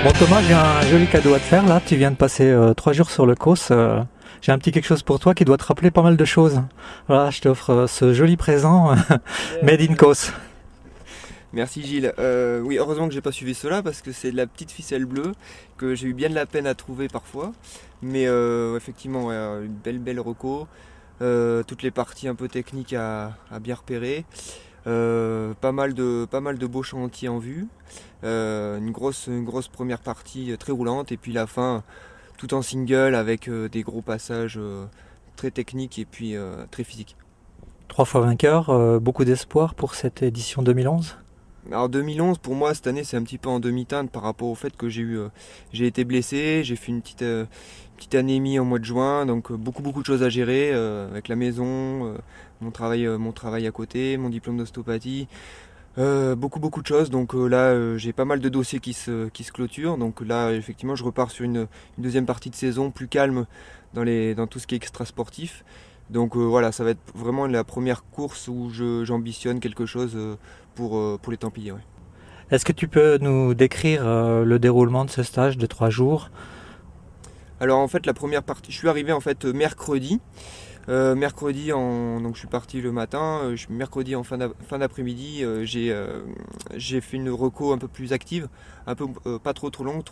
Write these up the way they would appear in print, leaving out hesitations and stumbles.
Bon Thomas, j'ai un joli cadeau à te faire là. Tu viens de passer 3 jours sur le COS. J'ai un petit quelque chose pour toi qui doit te rappeler pas mal de choses. Voilà, je t'offre ce joli présent Made in COS. Merci Gilles. Oui, heureusement que j'ai pas suivi cela parce que c'est de la petite ficelle bleue que j'ai eu bien de la peine à trouver parfois. Mais effectivement, ouais, une belle reco. Toutes les parties un peu techniques à bien repérer. Pas mal de beaux chantiers en vue. Une grosse première partie très roulante et puis la fin tout en single avec des gros passages très techniques et puis très physiques. 3 fois vainqueur, beaucoup d'espoir pour cette édition 2011. Alors 2011 pour moi cette année c'est un petit peu en demi-teinte par rapport au fait que j'ai été blessé, j'ai fait une petite anémie en mois de juin, donc beaucoup de choses à gérer avec la maison, mon travail à côté, mon diplôme d'ostéopathie, beaucoup de choses. Donc là j'ai pas mal de dossiers qui se clôturent, donc là effectivement je repars sur une deuxième partie de saison plus calme dans tout ce qui est extra sportif. Donc voilà, ça va être vraiment la première course où j'ambitionne quelque chose pour les Templiers. Ouais. Est-ce que tu peux nous décrire le déroulement de ce stage de 3 jours? Alors en fait la première partie, je suis arrivé en fait mercredi. Donc je suis parti le matin. Mercredi en fin d'après-midi, j'ai fait une reco un peu plus active, un peu pas trop longue,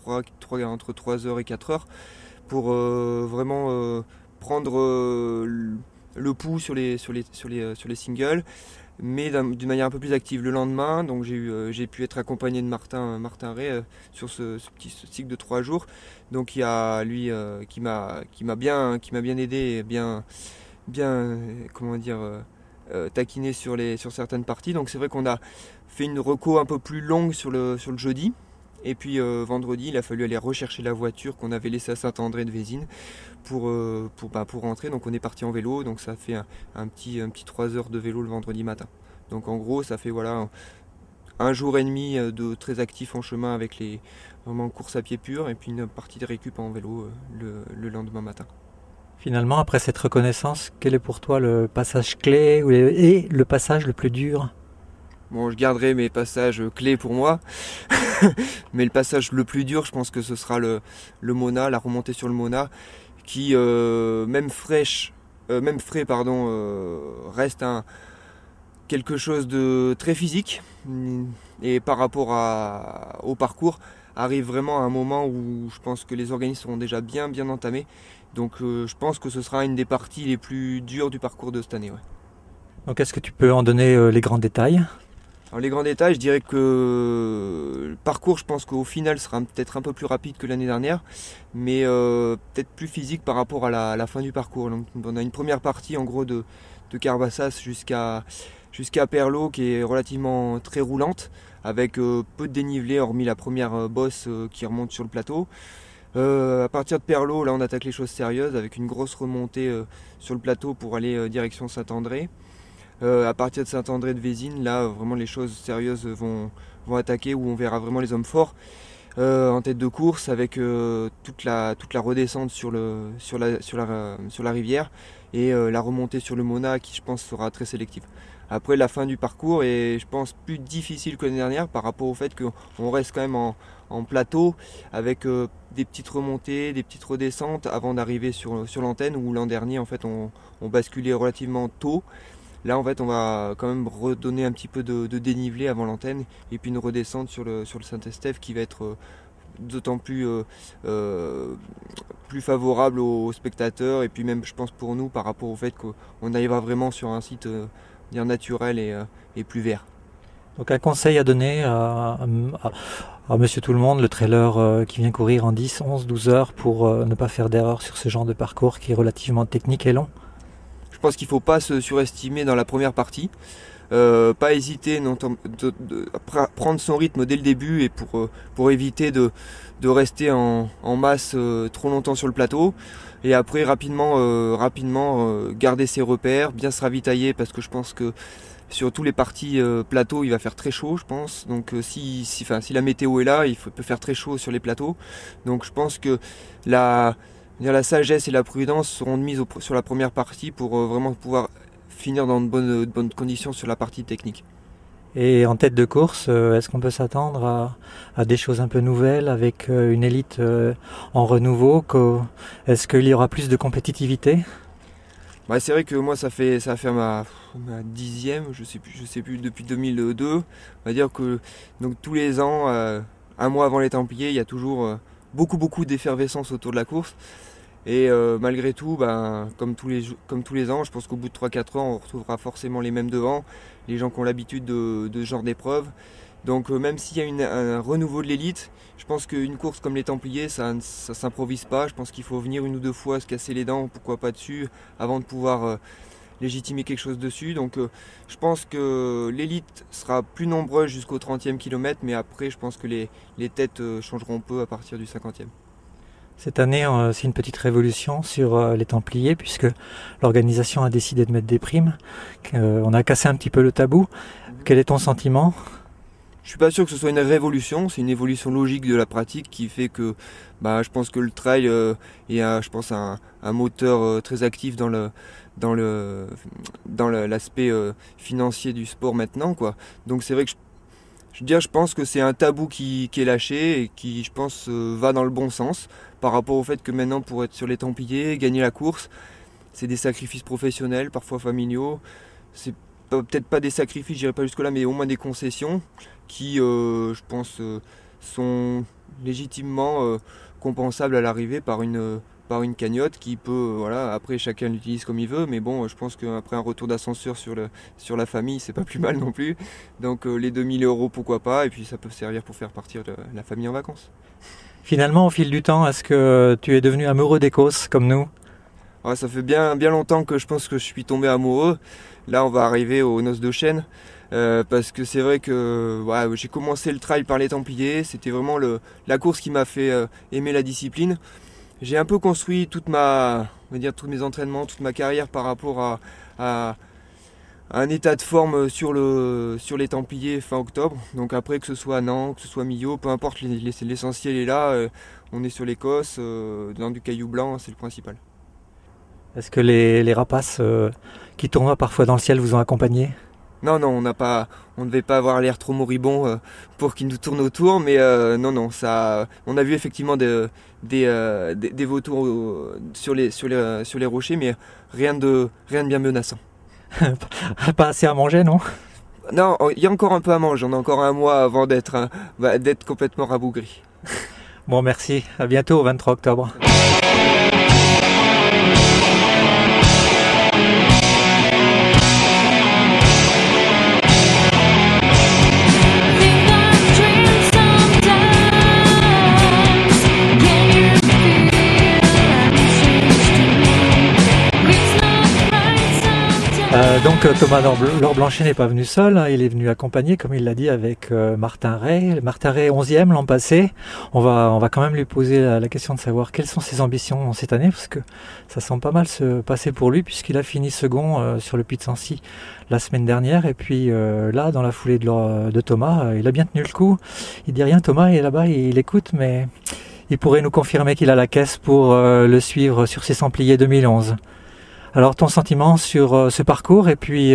entre 3 heures et 4 heures, pour vraiment prendre le pouls sur les singles, mais d'une manière un peu plus active le lendemain. Donc j'ai pu être accompagné de Martin Ray sur ce cycle de 3 jours. Donc il y a lui qui m'a bien aidé et bien comment dire taquiné sur certaines parties. Donc c'est vrai qu'on a fait une reco un peu plus longue sur le jeudi. Et puis vendredi, il a fallu aller rechercher la voiture qu'on avait laissée à Saint-André de Vésines pour rentrer. Donc on est parti en vélo, donc ça fait un petit 3 heures de vélo le vendredi matin. Donc en gros, ça fait voilà un jour et demi de très actif en chemin avec les vraiment course à pied pur et puis une partie de récup en vélo le lendemain matin. Finalement, après cette reconnaissance, quel est pour toi le passage clé et le passage le plus dur? Bon, je garderai mes passages clés pour moi, mais le passage le plus dur, je pense que ce sera le Mona, la remontée sur le Mona, qui même frais, pardon, reste quelque chose de très physique et par rapport au parcours arrive vraiment à un moment où je pense que les organismes seront déjà bien entamés. Donc je pense que ce sera une des parties les plus dures du parcours de cette année. Ouais. Donc est-ce que tu peux en donner les grands détails? Alors les grands détails, je dirais que le parcours, je pense qu'au final sera peut-être un peu plus rapide que l'année dernière, mais peut-être plus physique par rapport à la fin du parcours. Donc on a une première partie en gros de Carbassas jusqu'à Perlot qui est relativement très roulante, avec peu de dénivelé hormis la première bosse qui remonte sur le plateau. À partir de Perlot, là on attaque les choses sérieuses avec une grosse remontée sur le plateau pour aller direction Saint-André. À partir de Saint-André de Vésines, là vraiment les choses sérieuses vont attaquer, où on verra vraiment les hommes forts en tête de course avec toute la redescente sur la rivière et la remontée sur le Mona qui je pense sera très sélective. Après la fin du parcours est je pense plus difficile que l'année dernière par rapport au fait qu'on reste quand même en plateau avec des petites remontées, des petites redescentes avant d'arriver sur l'antenne où l'an dernier en fait on basculait relativement tôt. Là, en fait, on va quand même redonner un petit peu de dénivelé avant l'antenne et puis une redescente sur le Saint-Estève qui va être d'autant plus favorable aux spectateurs et puis même, je pense, pour nous par rapport au fait qu'on arrivera vraiment sur un site bien naturel et plus vert. Donc un conseil à donner à Monsieur Tout-le-Monde, le trailer qui vient courir en 10, 11, 12 heures pour ne pas faire d'erreur sur ce genre de parcours qui est relativement technique et long. Je pense qu'il ne faut pas se surestimer dans la première partie. Pas hésiter à prendre son rythme dès le début et pour éviter de rester en masse trop longtemps sur le plateau. Et après rapidement garder ses repères, bien se ravitailler parce que je pense que sur tous les parties plateau il va faire très chaud je pense. Donc si la météo est là, peut faire très chaud sur les plateaux. Donc je pense que la sagesse et la prudence seront de mise sur la première partie pour vraiment pouvoir finir dans de bonnes conditions sur la partie technique. Et en tête de course, est-ce qu'on peut s'attendre à des choses un peu nouvelles avec une élite en renouveau Est-ce qu'il y aura plus de compétitivité? Bah, c'est vrai que moi ça va faire ma 10e, je sais plus depuis 2002. On va dire que donc tous les ans, un mois avant les Templiers, il y a toujours beaucoup d'effervescence autour de la course. Et malgré tout, ben, comme tous les ans, je pense qu'au bout de 3-4 ans, on retrouvera forcément les mêmes devants, les gens qui ont l'habitude de ce genre d'épreuve. Donc même s'il y a un renouveau de l'élite, je pense qu'une course comme les Templiers, ça s'improvise pas. Je pense qu'il faut venir une ou deux fois se casser les dents, pourquoi pas dessus, avant de pouvoir légitimer quelque chose dessus. Donc je pense que l'élite sera plus nombreuse jusqu'au 30e kilomètre, mais après je pense que les têtes changeront peu à partir du 50e. Cette année, c'est une petite révolution sur les Templiers, puisque l'organisation a décidé de mettre des primes. On a cassé un petit peu le tabou. Quel est ton sentiment? Je suis pas sûr que ce soit une révolution, c'est une évolution logique de la pratique qui fait que bah, je pense que le trail est je pense un moteur très actif dans l'aspect financier du sport maintenant quoi. Donc c'est vrai que je pense que c'est un tabou qui est lâché et qui je pense va dans le bon sens par rapport au fait que maintenant pour être sur les Templiers, gagner la course, c'est des sacrifices professionnels, parfois familiaux. C'est peut-être pas des sacrifices, j'irai pas jusque là, mais au moins des concessions qui, je pense, sont légitimement compensables à l'arrivée par une cagnotte qui peut, voilà, après chacun l'utilise comme il veut, mais bon, je pense qu'après un retour d'ascenseur sur la famille, c'est pas plus mal non plus. Donc les 2 000 € pourquoi pas, et puis ça peut servir pour faire partir la famille en vacances. Finalement, au fil du temps, est-ce que tu es devenu amoureux des courses comme nous? Ouais, ça fait bien longtemps que je pense que je suis tombé amoureux. Là, on va arriver aux noces de chêne. Parce que c'est vrai que ouais, j'ai commencé le trail par les Templiers. C'était vraiment la course qui m'a fait aimer la discipline. J'ai un peu construit on va dire, tous mes entraînements, toute ma carrière par rapport à un état de forme sur les Templiers fin octobre. Donc après, que ce soit Nantes, que ce soit Millau, peu importe, l'essentiel est là. On est sur l'Écosse, dans du caillou blanc, c'est le principal. Est-ce que les rapaces qui tournent parfois dans le ciel vous ont accompagné? Non, on ne devait pas avoir l'air trop moribond pour qu'ils nous tournent autour, mais non, on a vu effectivement des vautours sur les rochers, mais rien de bien menaçant. Pas assez à manger, non? Non, il y a encore un peu à manger, on a encore un mois avant d'être complètement rabougri. Bon, merci. À bientôt au 23 octobre. Donc Thomas Laure-Blanchet n'est pas venu seul, hein, il est venu accompagné, comme il l'a dit, avec Martin Ray. Martin Ray 11e l'an passé. On va quand même lui poser la question de savoir quelles sont ses ambitions cette année, parce que ça semble pas mal se passer pour lui, puisqu'il a fini second sur le Puy de Sancy la semaine dernière. Et puis là, dans la foulée de Thomas, il a bien tenu le coup. Il dit rien, Thomas, il est là-bas, il écoute, mais il pourrait nous confirmer qu'il a la caisse pour le suivre sur ses Templiers 2011. Alors ton sentiment sur ce parcours et puis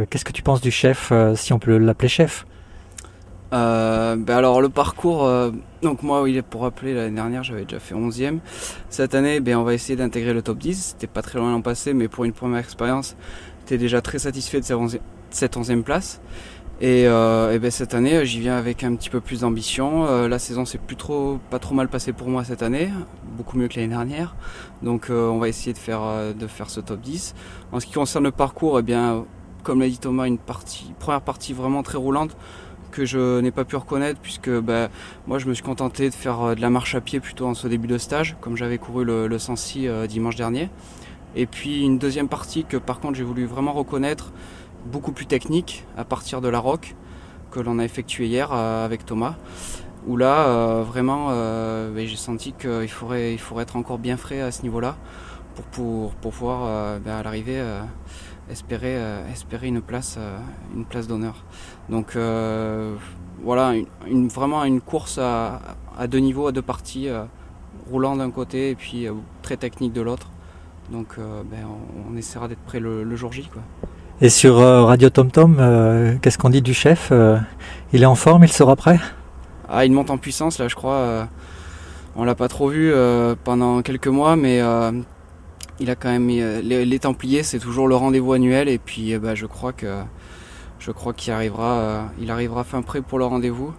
qu'est-ce que tu penses du chef, si on peut l'appeler chef? Alors le parcours, donc moi oui, pour rappeler, l'année dernière j'avais déjà fait 11e. Cette année on va essayer d'intégrer le top 10, c'était pas très loin l'an passé, mais pour une première expérience j'étais déjà très satisfait de cette 11e place. Et cette année j'y viens avec un petit peu plus d'ambition. La saison s'est pas trop mal passée pour moi cette année, beaucoup mieux que l'année dernière. Donc on va essayer de faire ce top 10. En ce qui concerne le parcours, comme l'a dit Thomas, une première partie vraiment très roulante que je n'ai pas pu reconnaître puisque moi je me suis contenté de faire de la marche à pied plutôt en ce début de stage, comme j'avais couru le Sancy dimanche dernier. Et puis une deuxième partie que par contre j'ai voulu vraiment reconnaître, beaucoup plus technique à partir de la roque que l'on a effectué hier avec Thomas, où là vraiment j'ai senti qu'il faudrait être encore bien frais à ce niveau-là pour pouvoir à l'arrivée espérer une place d'honneur. Donc voilà, vraiment une course à deux niveaux, à deux parties, roulant d'un côté et puis très technique de l'autre. Donc on essaiera d'être prêt le jour J, quoi. Et sur Radio Tom Tom, qu'est-ce qu'on dit du chef? Il est en forme, il sera prêt? Ah, il monte en puissance là, je crois. On l'a pas trop vu pendant quelques mois, mais il a quand même mis, les Templiers, c'est toujours le rendez-vous annuel, et puis je crois qu'il arrivera, il arrivera fin prêt pour le rendez-vous.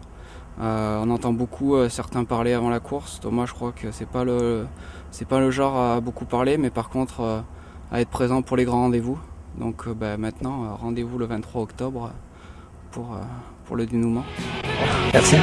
On entend beaucoup certains parler avant la course. Thomas, je crois que c'est pas le genre à beaucoup parler, mais par contre à être présent pour les grands rendez-vous. Donc maintenant, rendez-vous le 23 octobre pour le dénouement. Merci.